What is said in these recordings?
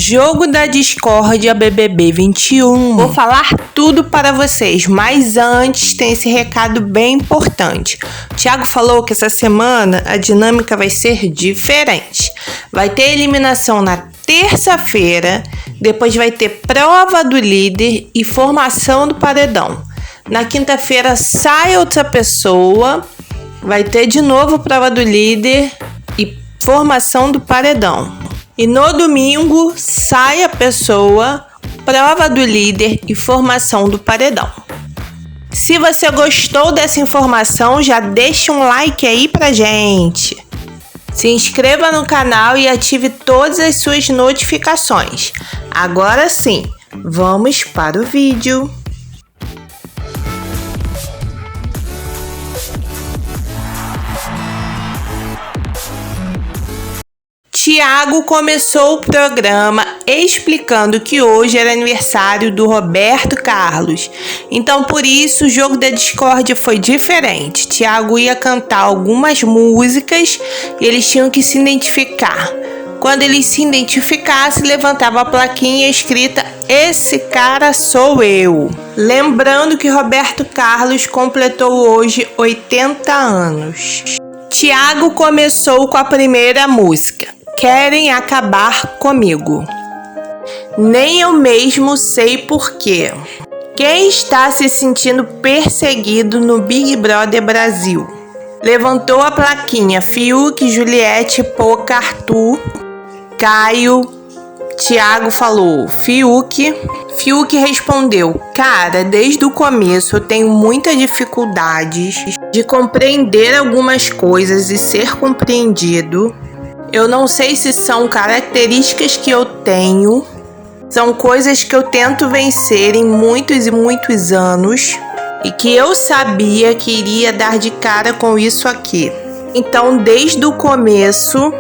Jogo da discórdia BBB 21. Vou falar tudo para vocês, mas antes tem esse recado bem importante. O Thiago falou que essa semana a dinâmica vai ser diferente. Vai ter eliminação na terça-feira, depois vai ter prova do líder e formação do paredão. Na quinta-feira sai outra pessoa, vai ter de novo prova do líder e formação do paredão. E no domingo sai a pessoa, prova do líder e formação do paredão. Se você gostou dessa informação, já deixa um like aí pra gente. Se inscreva no canal e ative todas as suas notificações. Agora sim, vamos para o vídeo. Thiago começou o programa explicando que hoje era aniversário do Roberto Carlos. Então, por isso, o jogo da discórdia foi diferente. Thiago ia cantar algumas músicas e eles tinham que se identificar. Quando eles se identificassem, levantava a plaquinha escrita "Esse cara sou eu". Lembrando que Roberto Carlos completou hoje 80 anos. Thiago começou com a primeira música. Querem acabar comigo. Nem eu mesmo sei porquê. Quem está se sentindo perseguido no Big Brother Brasil? Levantou a plaquinha Fiuk, Juliette, Poca, Arthur, Caio. Thiago falou Fiuk. Fiuk respondeu: cara, desde o começo eu tenho muita dificuldade de compreender algumas coisas e ser compreendido. Eu não sei se são características que eu tenho, são coisas que eu tento vencer em muitos e muitos anos e que eu sabia que iria dar de cara com isso aqui. Então, desde o começo,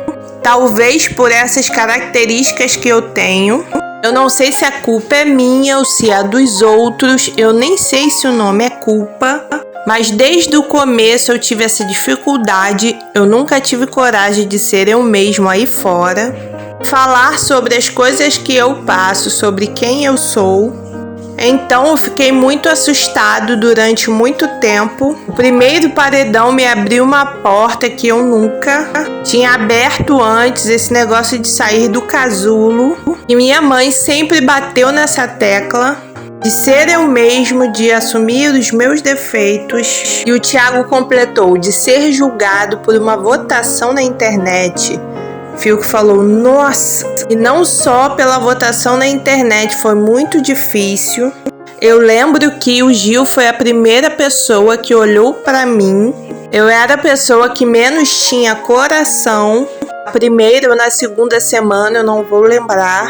talvez por essas características que eu tenho, eu não sei se a culpa é minha ou se é dos outros, eu nem sei se o nome é culpa. Mas desde o começo eu tive essa dificuldade, eu nunca tive coragem de ser eu mesmo aí fora. Falar sobre as coisas que eu passo, sobre quem eu sou. Então eu fiquei muito assustado durante muito tempo. O primeiro paredão me abriu uma porta que eu nunca tinha aberto antes, esse negócio de sair do casulo. E minha mãe sempre bateu nessa tecla de ser eu mesmo, de assumir os meus defeitos. E o Thiago completou de ser julgado por uma votação na internet. Fiuk falou, nossa, e não só pela votação na internet, foi muito difícil. Eu lembro que o Gil foi a primeira pessoa que olhou pra mim. Eu era a pessoa que menos tinha coração. Na primeira ou na segunda semana, eu não vou lembrar.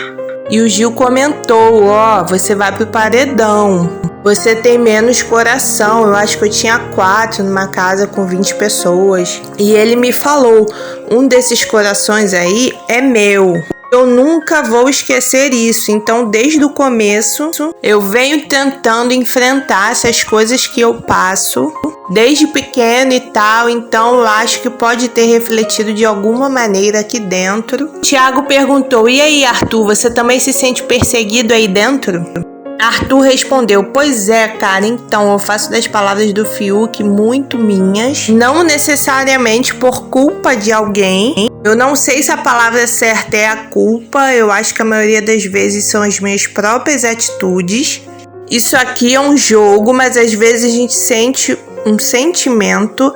E o Gil comentou, você vai pro paredão, você tem menos coração. Eu acho que eu tinha 4 numa casa com 20 pessoas. E ele me falou, um desses corações aí é meu. Eu nunca vou esquecer isso. Então, desde o começo, eu venho tentando enfrentar essas coisas que eu passo desde pequeno e tal. Então, eu acho que pode ter refletido de alguma maneira aqui dentro. Thiago perguntou, e aí, Arthur, você também se sente perseguido aí dentro? Arthur respondeu, pois é, cara, então eu faço das palavras do Fiuk muito minhas, não necessariamente por culpa de alguém. Eu não sei se a palavra certa é a culpa, eu acho que a maioria das vezes são as minhas próprias atitudes. Isso aqui é um jogo, mas às vezes a gente sente um sentimento,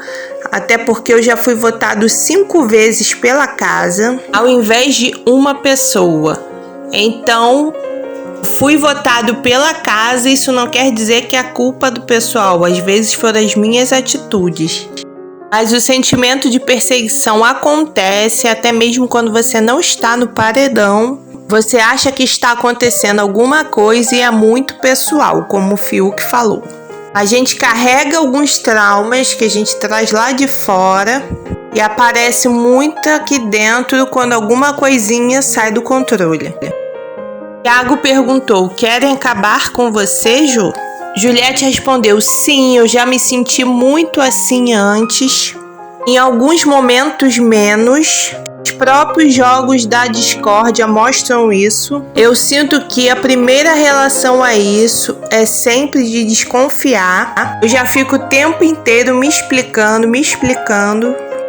até porque eu já fui votado 5 vezes pela casa, ao invés de uma pessoa. Então, fui votado pela casa, isso não quer dizer que é a culpa do pessoal, às vezes foram as minhas atitudes. Mas o sentimento de perseguição acontece até mesmo quando você não está no paredão. Você acha que está acontecendo alguma coisa e é muito pessoal, como o Fiuk falou. A gente carrega alguns traumas que a gente traz lá de fora e aparece muito aqui dentro quando alguma coisinha sai do controle. Thiago perguntou, querem acabar com você, Ju? Juliette respondeu, sim, eu já me senti muito assim antes. Em alguns momentos menos. Os próprios jogos da discórdia mostram isso. Eu sinto que a primeira relação a isso é sempre de desconfiar. Eu já fico o tempo inteiro me explicando.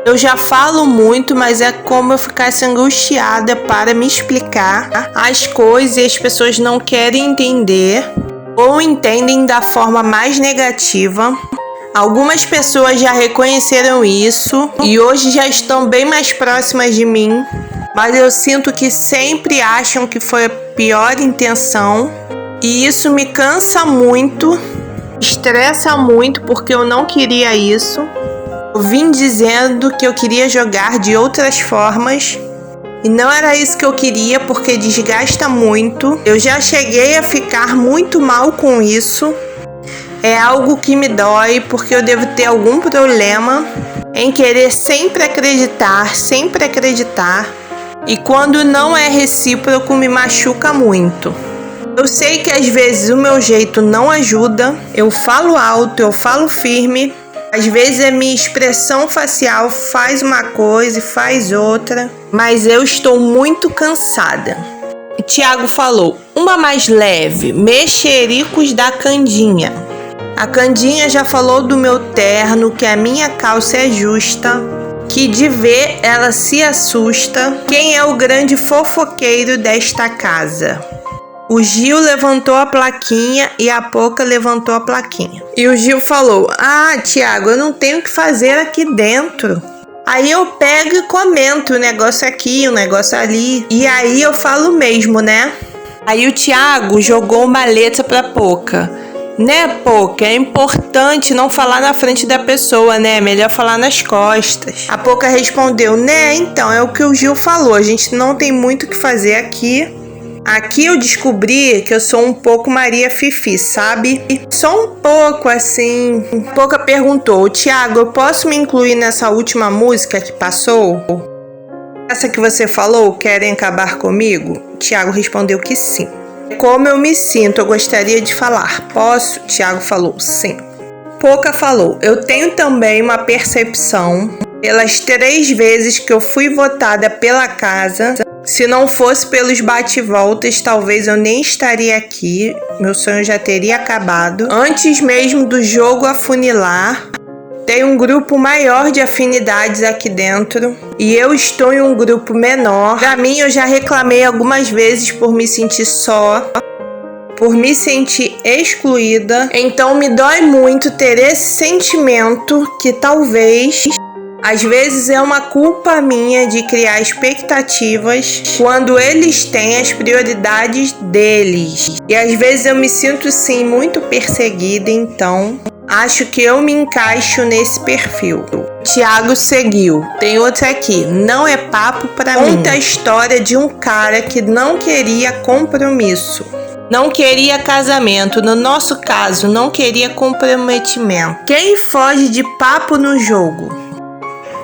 Eu já falo muito, mas é como eu ficasse angustiada para me explicar as coisas e as pessoas não querem entender ou entendem da forma mais negativa. Algumas pessoas já reconheceram isso e hoje já estão bem mais próximas de mim, mas eu sinto que sempre acham que foi a pior intenção e isso me cansa muito, estressa muito porque eu não queria isso. Eu vim dizendo que eu queria jogar de outras formas e não era isso que eu queria porque desgasta muito. Eu já cheguei a ficar muito mal com isso. É algo que me dói porque eu devo ter algum problema em querer sempre acreditar. E quando não é recíproco, me machuca muito. Eu sei que às vezes o meu jeito não ajuda. Eu falo alto, eu falo firme. Às vezes a minha expressão facial faz uma coisa e faz outra. Mas eu estou muito cansada. Tiago falou, uma mais leve, mexericos da Candinha. A Candinha já falou do meu terno, que a minha calça é justa, que de ver ela se assusta. Quem é o grande fofoqueiro desta casa? O Gil levantou a plaquinha e a Poca levantou a plaquinha. E o Gil falou, Tiago, eu não tenho o que fazer aqui dentro. Aí eu pego e comento um negócio aqui, um negócio ali. E aí eu falo mesmo, né? Aí o Tiago jogou uma letra pra Poca. Né, Poca? É importante não falar na frente da pessoa, né? Melhor falar nas costas. A Poca respondeu, né? Então, é o que o Gil falou. A gente não tem muito o que fazer aqui. Aqui eu descobri que eu sou um pouco Maria Fifi, sabe? Só um pouco, assim. Poca perguntou, Tiago, eu posso me incluir nessa última música que passou? Essa que você falou, Querem Acabar Comigo? Tiago respondeu que sim. Como eu me sinto, eu gostaria de falar. Posso? Tiago falou, sim. Poca falou, eu tenho também uma percepção, pelas 3 vezes que eu fui votada pela casa, se não fosse pelos bate-voltas, talvez eu nem estaria aqui, meu sonho já teria acabado. Antes mesmo do jogo afunilar, tem um grupo maior de afinidades aqui dentro e eu estou em um grupo menor. Pra mim, eu já reclamei algumas vezes por me sentir só, por me sentir excluída. Então me dói muito ter esse sentimento que talvez, às vezes, é uma culpa minha de criar expectativas quando eles têm as prioridades deles. E às vezes eu me sinto sim muito perseguida, então acho que eu me encaixo nesse perfil. Tiago seguiu. Tem outra aqui. Não é papo pra mim. Conta a história de um cara que não queria compromisso. Não queria casamento. No nosso caso, não queria comprometimento. Quem foge de papo no jogo?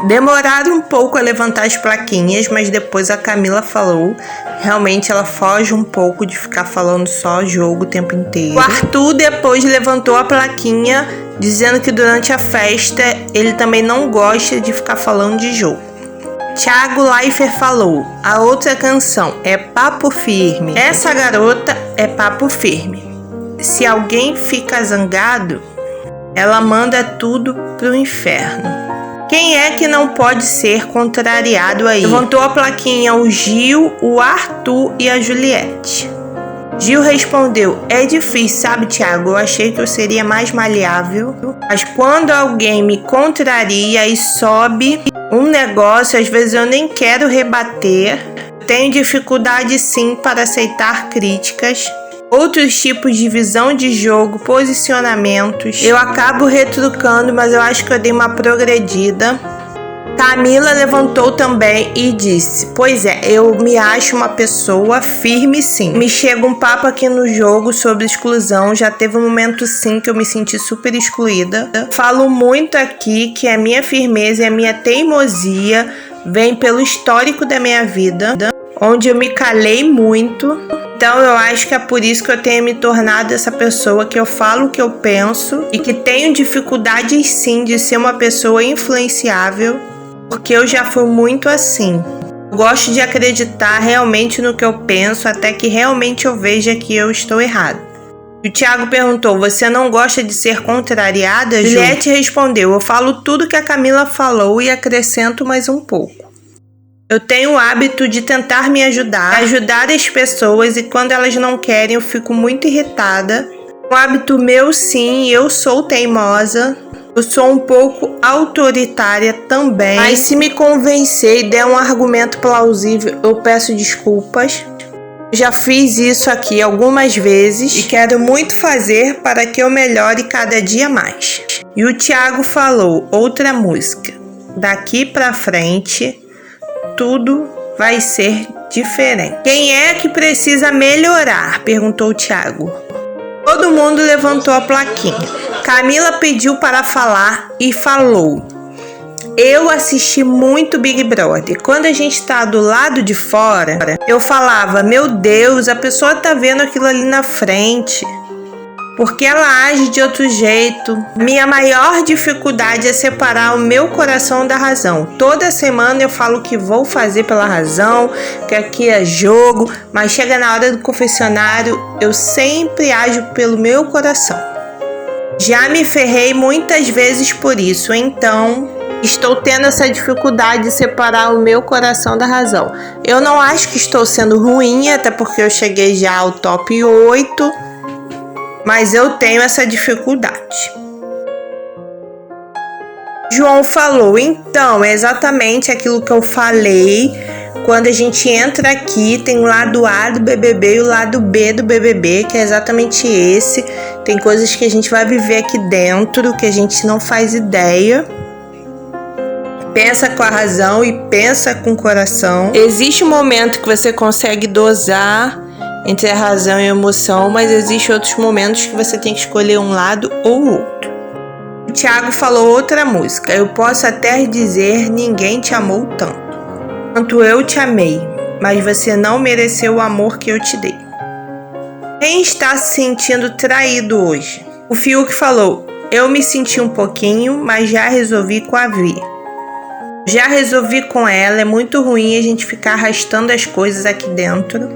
Demoraram um pouco a levantar as plaquinhas, mas depois a Camila falou. Realmente ela foge um pouco de ficar falando só jogo o tempo inteiro. O Arthur depois levantou a plaquinha, dizendo que durante a festa ele também não gosta de ficar falando de jogo. Thiago Leifert falou, a outra canção é Papo Firme. Essa garota é papo firme. Se alguém fica zangado, ela manda tudo pro inferno. Quem é que não pode ser contrariado aí? Levantou a plaquinha o Gil, o Arthur e a Juliette. Gil respondeu, é difícil, sabe, Thiago? Eu achei que eu seria mais maleável. Mas quando alguém me contraria e sobe um negócio, às vezes eu nem quero rebater. Tenho dificuldade sim para aceitar críticas. Outros tipos de visão de jogo, posicionamentos. Eu acabo retrucando, mas eu acho que eu dei uma progredida. Camila levantou também e disse, pois é, eu me acho uma pessoa firme sim. Me chega um papo aqui no jogo sobre exclusão, já teve um momento sim que eu me senti super excluída. Falo muito aqui que a minha firmeza e a minha teimosia vem pelo histórico da minha vida. onde eu me calei muito. Então eu acho que é por isso que eu tenho me tornado essa pessoa que eu falo o que eu penso e que tenho dificuldades sim de ser uma pessoa influenciável, porque eu já fui muito assim. Eu gosto de acreditar realmente no que eu penso até que realmente eu veja que eu estou errado. O Thiago perguntou: você não gosta de ser contrariada, Ju? Juliette respondeu: eu falo tudo que a Camila falou e acrescento mais um pouco. Eu tenho o hábito de tentar me ajudar as pessoas, e quando elas não querem eu fico muito irritada. Um hábito meu sim, eu sou teimosa. Eu sou um pouco autoritária também. Mas se me convencer e der um argumento plausível, eu peço desculpas. Já fiz isso aqui algumas vezes e quero muito fazer para que eu melhore cada dia mais. E o Thiago falou outra música: daqui pra frente tudo vai ser diferente. Quem é que precisa melhorar? Perguntou o Thiago. Todo mundo levantou a plaquinha. Camila pediu para falar e falou: eu assisti muito Big Brother. Quando a gente tá do lado de fora, eu falava: meu Deus, a pessoa tá vendo aquilo ali na frente, porque ela age de outro jeito. Minha maior dificuldade é separar o meu coração da razão. Toda semana eu falo que vou fazer pela razão, que aqui é jogo, mas chega na hora do confessionário, eu sempre ajo pelo meu coração. Já me ferrei muitas vezes por isso, então estou tendo essa dificuldade de separar o meu coração da razão. Eu não acho que estou sendo ruim, até porque eu cheguei já ao top 8, mas eu tenho essa dificuldade. João falou: então, é exatamente aquilo que eu falei. Quando a gente entra aqui, tem o lado A do BBB e o lado B do BBB, que é exatamente esse. Tem coisas que a gente vai viver aqui dentro, que a gente não faz ideia. Pensa com a razão e pensa com o coração. Existe um momento que você consegue dosar entre a razão e a emoção, mas existem outros momentos que você tem que escolher um lado ou outro. O Thiago falou outra música: eu posso até dizer ninguém te amou tanto quanto eu te amei, mas você não mereceu o amor que eu te dei. Quem está se sentindo traído hoje? O Fiuk falou: eu me senti um pouquinho, mas já resolvi com a Vi. Já resolvi com ela, é muito ruim a gente ficar arrastando as coisas aqui dentro.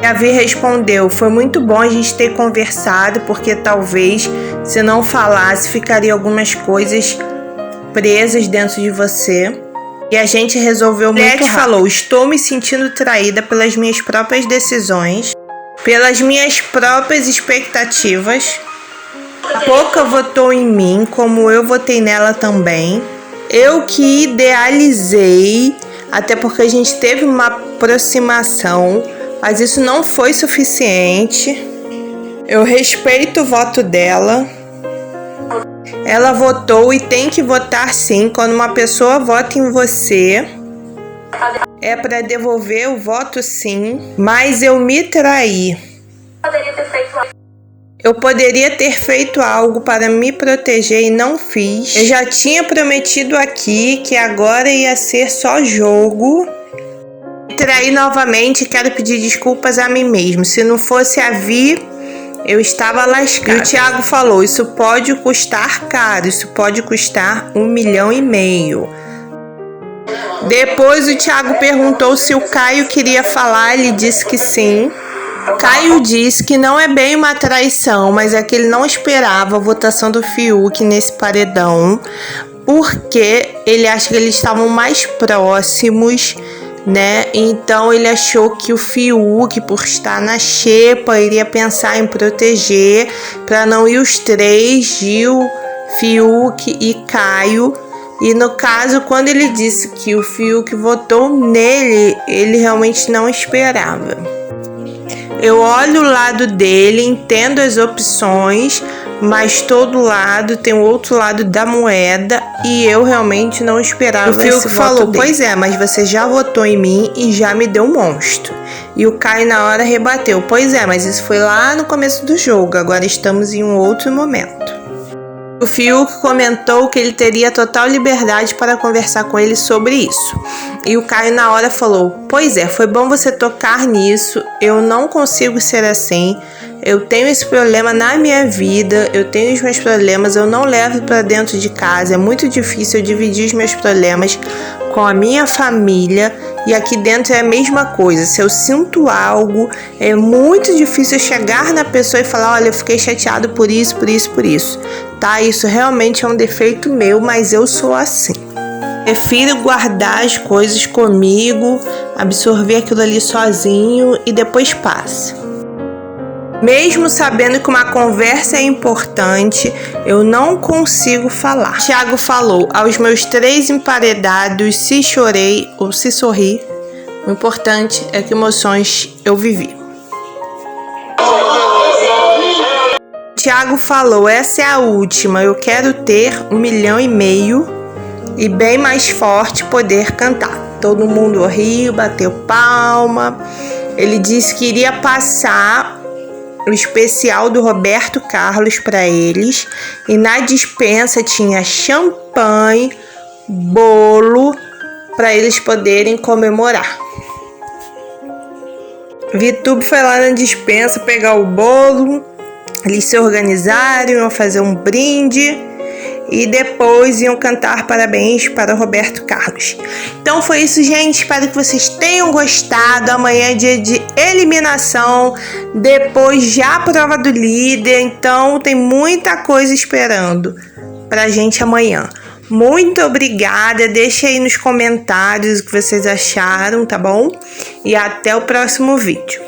E a Vi respondeu: foi muito bom a gente ter conversado, porque talvez se não falasse ficaria algumas coisas presas dentro de você. E a gente resolveu muito rápido. Falou: estou me sentindo traída pelas minhas próprias decisões, pelas minhas próprias expectativas. A Poca votou em mim, como eu votei nela também. Eu que idealizei, até porque a gente teve uma aproximação, mas isso não foi suficiente. Eu respeito o voto dela. Ela votou e tem que votar sim. Quando uma pessoa vota em você, é para devolver o voto sim. Mas eu me traí. Eu poderia ter feito algo para me proteger e não fiz. Eu já tinha prometido aqui que agora ia ser só jogo. Me traí novamente e quero pedir desculpas a mim mesmo. Se não fosse a Vi, eu estava lascado. E o Thiago falou: isso pode custar caro, isso pode custar 1,5 milhão. Depois o Thiago perguntou se o Caio queria falar, ele disse que sim. Caio disse que não é bem uma traição, mas é que ele não esperava a votação do Fiuk nesse paredão, porque ele acha que eles estavam mais próximos, né? Então ele achou que o Fiuk, por estar na xepa, iria pensar em proteger para não ir os três, Gil, Fiuk e Caio. E no caso, quando ele disse que o Fiuk votou nele, ele realmente não esperava. Eu olho o lado dele, entendo as opções, mas todo lado tem o outro lado da moeda e eu realmente não esperava. O Fiuk falou: pois é, mas você já votou em mim e já me deu um monstro. E o Caio na hora rebateu: pois é, mas isso foi lá no começo do jogo, agora estamos em um outro momento. O Fiuk comentou que ele teria total liberdade para conversar com ele sobre isso. E o Caio na hora falou: "Pois é, foi bom você tocar nisso. Eu não consigo ser assim. Eu tenho esse problema na minha vida, eu tenho os meus problemas, eu não levo para dentro de casa. É muito difícil eu dividir os meus problemas com a minha família. E aqui dentro é a mesma coisa. Se eu sinto algo, é muito difícil eu chegar na pessoa e falar: olha, eu fiquei chateado por isso, por isso, por isso. Tá? Isso realmente é um defeito meu, mas eu sou assim. Prefiro guardar as coisas comigo, absorver aquilo ali sozinho e depois passa. Mesmo sabendo que uma conversa é importante, eu não consigo falar." Thiago falou: "Aos meus 3 emparedados, se chorei ou se sorri, o importante é que emoções eu vivi." Thiago falou: "Essa é a última, eu quero ter 1,5 milhão e bem mais forte poder cantar." Todo mundo riu, bateu palma. Ele disse que iria passar o especial do Roberto Carlos para eles, e na despensa tinha champanhe, bolo para eles poderem comemorar. VTube foi lá na despensa pegar o bolo, eles se organizaram, iam fazer um brinde e depois iam cantar parabéns para o Roberto Carlos. Então foi isso, gente. Espero que vocês tenham gostado. Amanhã é dia de eliminação, depois já a prova do líder. Então tem muita coisa esperando pra gente amanhã. Muito obrigada. Deixa aí nos comentários o que vocês acharam, tá bom? E até o próximo vídeo.